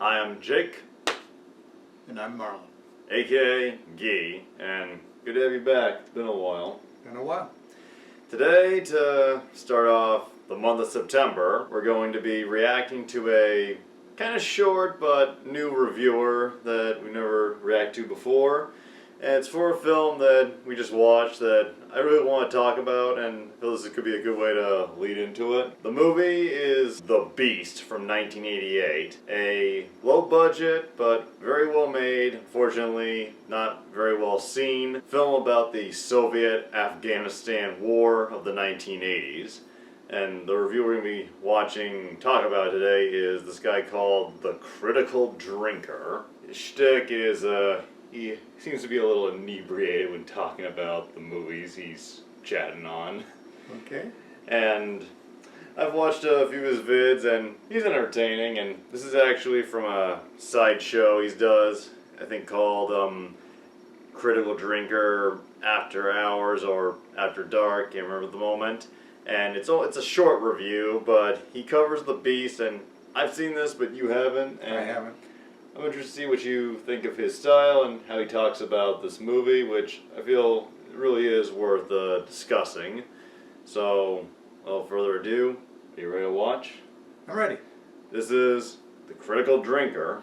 Hi, I'm Jake. And I'm Marlin. A.K.A. Gee, and good to have you back. It's been a while. Been a while. Today, to start off the month of September, we're going to be reacting to a kind of short but new reviewer that we never reacted to before. And it's for a film that we just watched that I really want to talk about, and I feel this could be a good way to lead into it. The movie is The Beast from 1988. A low budget, but very well made, unfortunately not very well seen, film about the Soviet-Afghanistan War of the 1980s. And the review we're going to be watching, talk about today, is this guy called The Critical Drinker. His shtick is, he seems to be a little inebriated when talking about the movies he's chatting on. Okay. And I've watched a few of his vids, and he's entertaining, and this is actually from a side show he does, I think called Critical Drinker After Hours or After Dark, can't remember at the moment. And it's a short review, but he covers The Beast, and I've seen this, but you haven't. And I haven't. I'm interested to see what you think of his style and how he talks about this movie, which I feel really is worth discussing. So, without further ado, are you ready to watch? I'm ready. This is The Critical Drinker.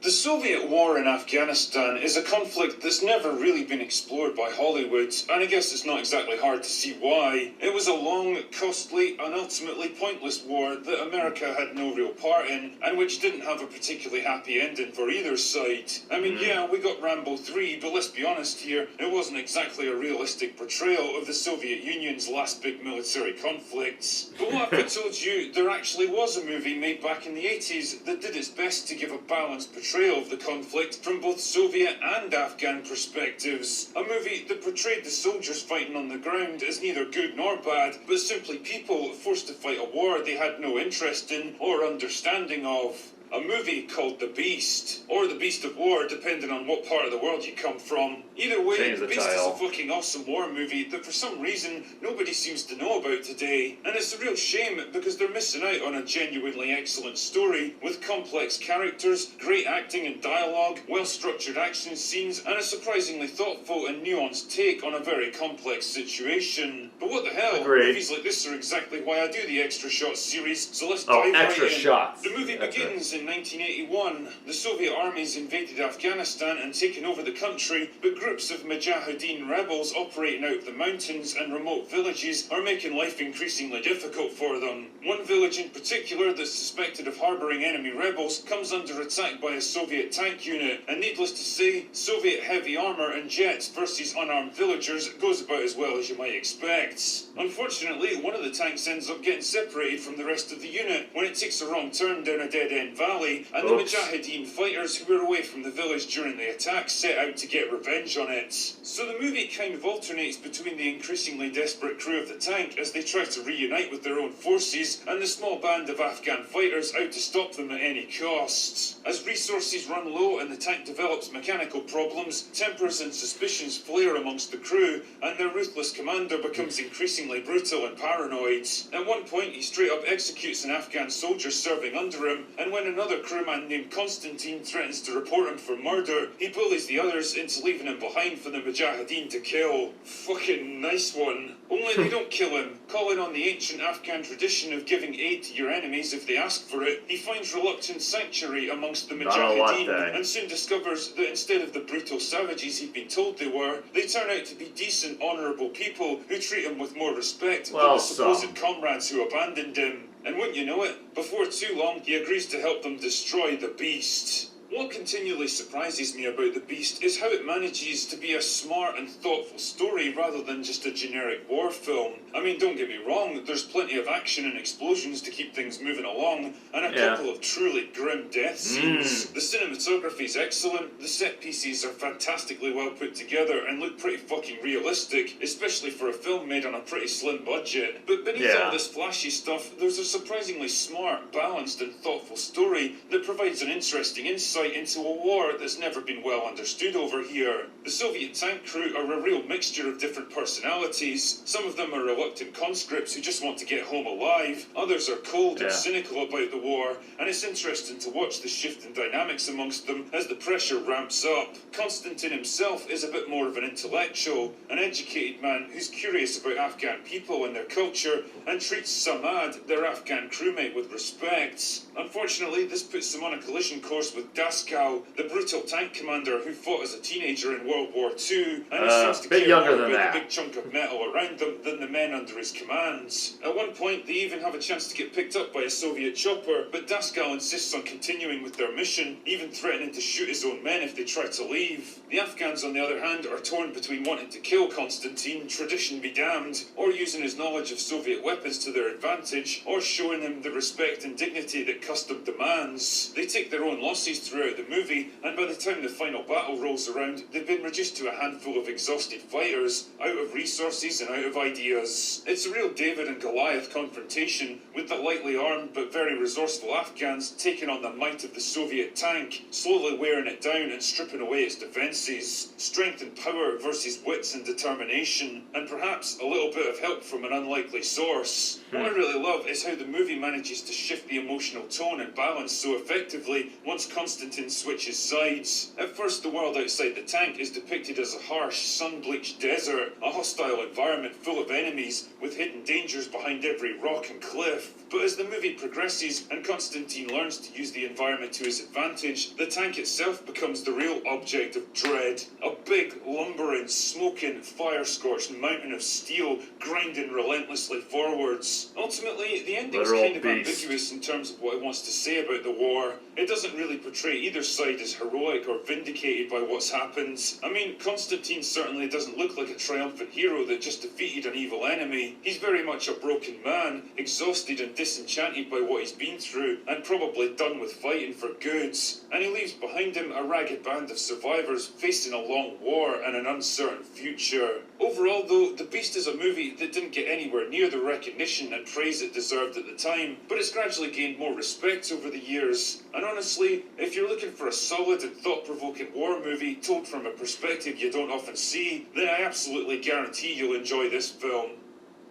The Soviet war in Afghanistan is a conflict that's never really been explored by Hollywood, and I guess it's not exactly hard to see why. It was a long, costly, and ultimately pointless war that America had no real part in, and which didn't have a particularly happy ending for either side. I mean, yeah, we got Rambo 3, but let's be honest here, it wasn't exactly a realistic portrayal of the Soviet Union's last big military conflicts. But what if I told you there actually was a movie made back in the 80s that did its best to give a balanced portrayal of the conflict from both Soviet and Afghan perspectives. A movie that portrayed the soldiers fighting on the ground as neither good nor bad, but simply people forced to fight a war they had no interest in or understanding of. A movie called The Beast, or The Beast of War, depending on what part of the world you come from. Either way, The Beast is a fucking awesome war movie that for some reason nobody seems to know about today. And it's a real shame because they're missing out on a genuinely excellent story with complex characters, great acting and dialogue, well-structured action scenes, and a surprisingly thoughtful and nuanced take on a very complex situation. But what the hell? Movies like this are exactly why I do the Extra Shots series, so let's dive right in. Shots. The movie begins in 1981. The Soviet armies invaded Afghanistan and taken over the country, but groups of Mujahideen rebels operating out of the mountains and remote villages are making life increasingly difficult for them. One village in particular that's suspected of harbouring enemy rebels comes under attack by a Soviet tank unit, and needless to say, Soviet heavy armour and jets versus unarmed villagers goes about as well as you might expect. Unfortunately, one of the tanks ends up getting separated from the rest of the unit when it takes a wrong turn down a dead-end valley, and the Mujahideen fighters who were away from the village during the attack set out to get revenge on it. So the movie kind of alternates between the increasingly desperate crew of the tank as they try to reunite with their own forces, and the small band of Afghan fighters out to stop them at any cost. As resources run low and the tank develops mechanical problems, tempers and suspicions flare amongst the crew, and their ruthless commander becomes increasingly brutal and paranoid. At one point, he straight up executes an Afghan soldier serving under him, and when another crewman named Constantine threatens to report him for murder, he bullies the others into leaving him behind for the Mujahideen to kill. Fucking nice one. Only they don't kill him. Calling on the ancient Afghan tradition of giving aid to your enemies if they ask for it, he finds reluctant sanctuary amongst the Mujahideen and soon discovers that instead of the brutal savages he'd been told they were, they turn out to be decent, honourable people who treat him with more respect than the supposed comrades who abandoned him. And wouldn't you know it, before too long he agrees to help them destroy the Beast. What continually surprises me about The Beast is how it manages to be a smart and thoughtful story rather than just a generic war film. I mean, don't get me wrong, there's plenty of action and explosions to keep things moving along, and a couple of truly grim death scenes. The cinematography's excellent, the set pieces are fantastically well put together and look pretty fucking realistic, especially for a film made on a pretty slim budget. But beneath all this flashy stuff, there's a surprisingly smart, balanced and thoughtful story that provides an interesting insight insight into a war that's never been well understood over here. The Soviet tank crew are a real mixture of different personalities. Some of them are reluctant conscripts who just want to get home alive. Others are cold and cynical about the war, and it's interesting to watch the shift in dynamics amongst them as the pressure ramps up. Konstantin himself is a bit more of an intellectual, an educated man who's curious about Afghan people and their culture, and treats Samad, their Afghan crewmate, with respect. Unfortunately, this puts him on a collision course with Daskal, the brutal tank commander who fought as a teenager in World War II, and he seems to care more about the big chunk of metal around them than the men under his commands. At one point, they even have a chance to get picked up by a Soviet chopper, but Daskal insists on continuing with their mission, even threatening to shoot his own men if they try to leave. The Afghans, on the other hand, are torn between wanting to kill Konstantin, tradition be damned, or using his knowledge of Soviet weapons to their advantage, or showing him the respect and dignity that custom demands. They take their own losses throughout the movie, and by the time the final battle rolls around, they've been reduced to a handful of exhausted fighters, out of resources and out of ideas. It's a real David and Goliath confrontation, with the lightly armed but very resourceful Afghans taking on the might of the Soviet tank, slowly wearing it down and stripping away its defences. Strength and power versus wits and determination, and perhaps a little bit of help from an unlikely source. What I really love is how the movie manages to shift the emotional tone and balance so effectively once Konstantin switches sides. At first, the world outside the tank is depicted as a harsh, sun-bleached desert, a hostile environment full of enemies, with hidden dangers behind every rock and cliff. But as the movie progresses and Konstantin learns to use the environment to his advantage, the tank itself becomes the real object of dread. A big, lumbering, smoking, fire-scorched mountain of steel grinding relentlessly forwards. Ultimately, the ending's kind of ambiguous in terms of what it wants to say about the war. It doesn't really portray either side as heroic or vindicated by what's happened. I mean, Konstantin certainly doesn't look like a triumphant hero that just defeated an evil enemy. He's very much a broken man, exhausted and disenchanted by what he's been through, and probably done with fighting for good. And he leaves behind him a ragged band of survivors facing a long war and an uncertain future. Overall, though, The Beast is a movie that didn't get anywhere near the recognition and praise it deserved at the time, but it's gradually gained more respect over the years. And honestly, if you're looking for a solid and thought-provoking war movie told from a perspective you don't often see, then I absolutely guarantee you'll enjoy this film.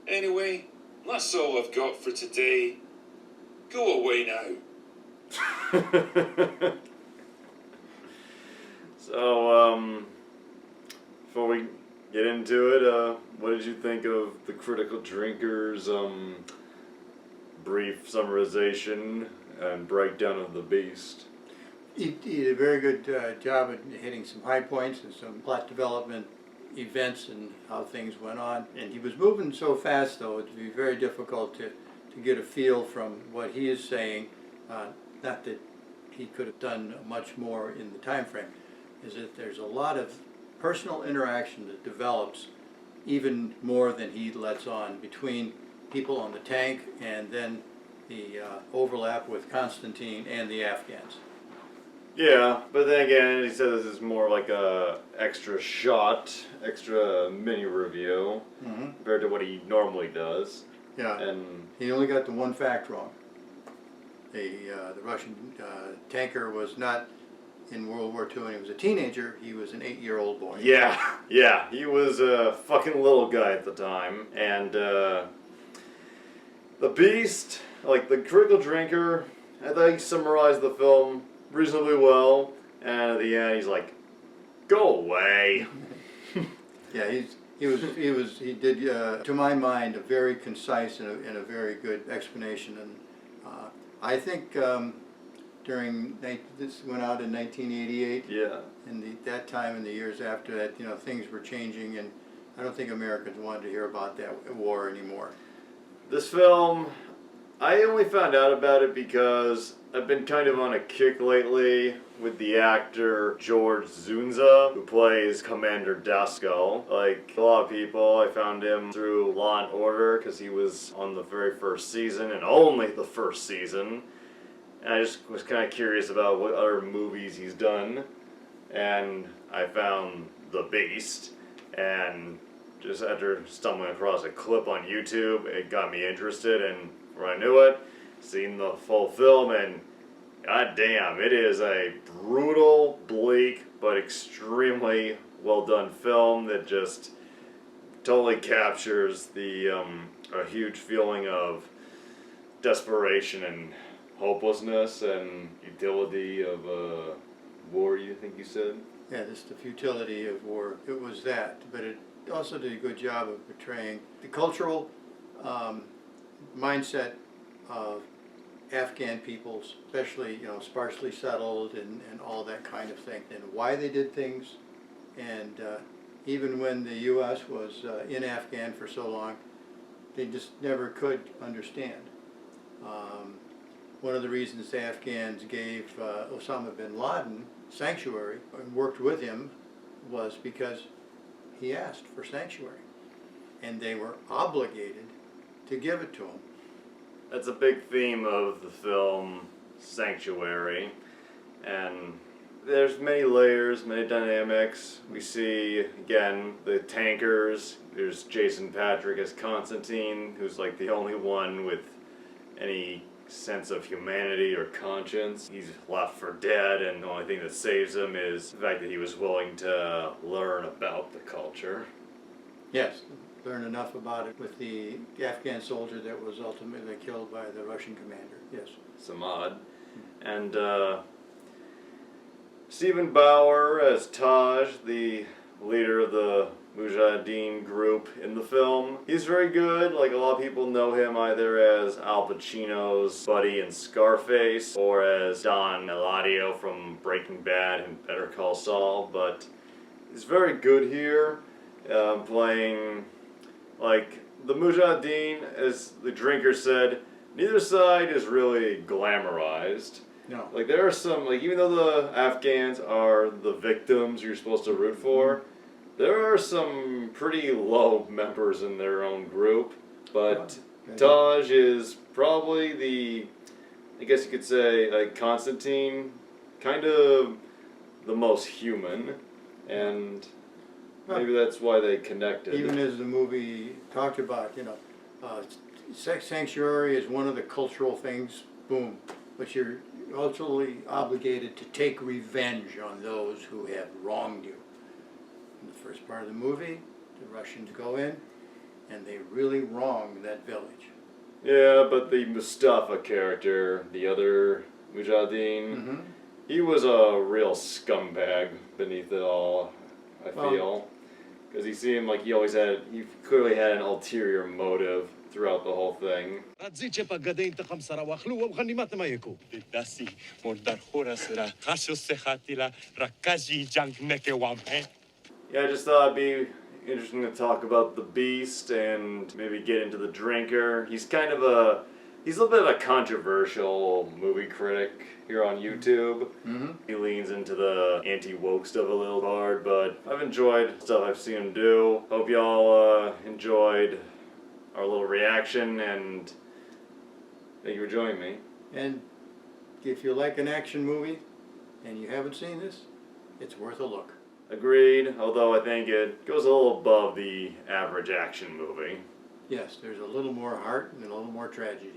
Anyway, that's all I've got for today. Go away now. So, before we get into it, what did you think of the Critical Drinker's brief summarization and breakdown of The Beast? He did a very good job at hitting some high points and some plot development events and how things went on. And he was moving so fast, though, it'd be very difficult to get a feel from what he is saying. Not that he could have done much more in the time frame. Is that there's a lot of personal interaction that develops even more than he lets on between people on the tank and then the overlap with Konstantin and the Afghans. Yeah, but then again, he said this is more like a extra shot, extra mini review compared to what he normally does. Yeah, and he only got the one fact wrong. The Russian tanker was not in World War II when he was a teenager. He was an 8-year-old boy. Yeah, he was a fucking little guy at the time. And The Beast, like the Critical Drinker, I think he summarized the film reasonably well. And at the end, he's like, "Go away." Yeah, he did, to my mind, a very concise and a very good explanation. And I think this went out in 1988. Yeah. And that time and the years after that, things were changing, and I don't think Americans wanted to hear about that war anymore. This film, I only found out about it because I've been kind of on a kick lately with the actor George Dzundza, who plays Commander Daskal. Like a lot of people, I found him through Law and Order because he was on the very first season and only the first season. And I just was kind of curious about what other movies he's done. And I found The Beast, and just after stumbling across a clip on YouTube, it got me interested, and before I knew it, seen the full film, and God damn, it is a brutal, bleak, but extremely well done film that just totally captures the a huge feeling of desperation and hopelessness and utility of war, you think you said? Yeah, just the futility of war. It was that, but it also did a good job of portraying the cultural mindset of Afghan peoples, especially, you know, sparsely settled and all that kind of thing, and why they did things. And even when the U.S. was in Afghan for so long, they just never could understand. One of the reasons the Afghans gave Osama bin Laden sanctuary and worked with him was because he asked for sanctuary, and they were obligated to give it to him. That's a big theme of the film Sanctuary, and there's many layers, many dynamics. We see, again, the tankers. There's Jason Patric as Constantine, who's like the only one with any sense of humanity or conscience. He's left for dead, and the only thing that saves him is the fact that he was willing to learn about the culture. Yes, learn enough about it with the Afghan soldier that was ultimately killed by the Russian commander, yes. Samad. And Stephen Bauer as Taj, the leader of the Mujahideen group in the film. He's very good. Like, a lot of people know him either as Al Pacino's buddy in Scarface or as Don Eladio from Breaking Bad and Better Call Saul, but he's very good here, playing, like, the Mujahideen, as the drinker said, neither side is really glamorized. No. Like, there are some, like, even though the Afghans are the victims you're supposed to root for, there are some pretty low members in their own group. But Taj is probably the, I guess you could say, like, Constantine, kind of the most human, and maybe that's why they connected. Even as the movie talked about, you know, sanctuary is one of the cultural things, boom, but you're ultimately obligated to take revenge on those who have wronged you. In the first part of the movie, the Russians go in and they really wrong that village. Yeah, but the Mustafa character, the other Mujahideen, he was a real scumbag beneath it all, I feel. Because he seemed like he clearly had an ulterior motive throughout the whole thing. Yeah, I just thought it'd be interesting to talk about the Beast and maybe get into the Drinker. He's kind of he's a little bit of a controversial movie critic here on YouTube. He leans into the anti-woke stuff a little hard, but I've enjoyed stuff I've seen him do. Hope y'all enjoyed our little reaction, and thank you for joining me. And if you like an action movie and you haven't seen this, it's worth a look. Agreed, although I think it goes a little above the average action movie. Yes, there's a little more heart and a little more tragedy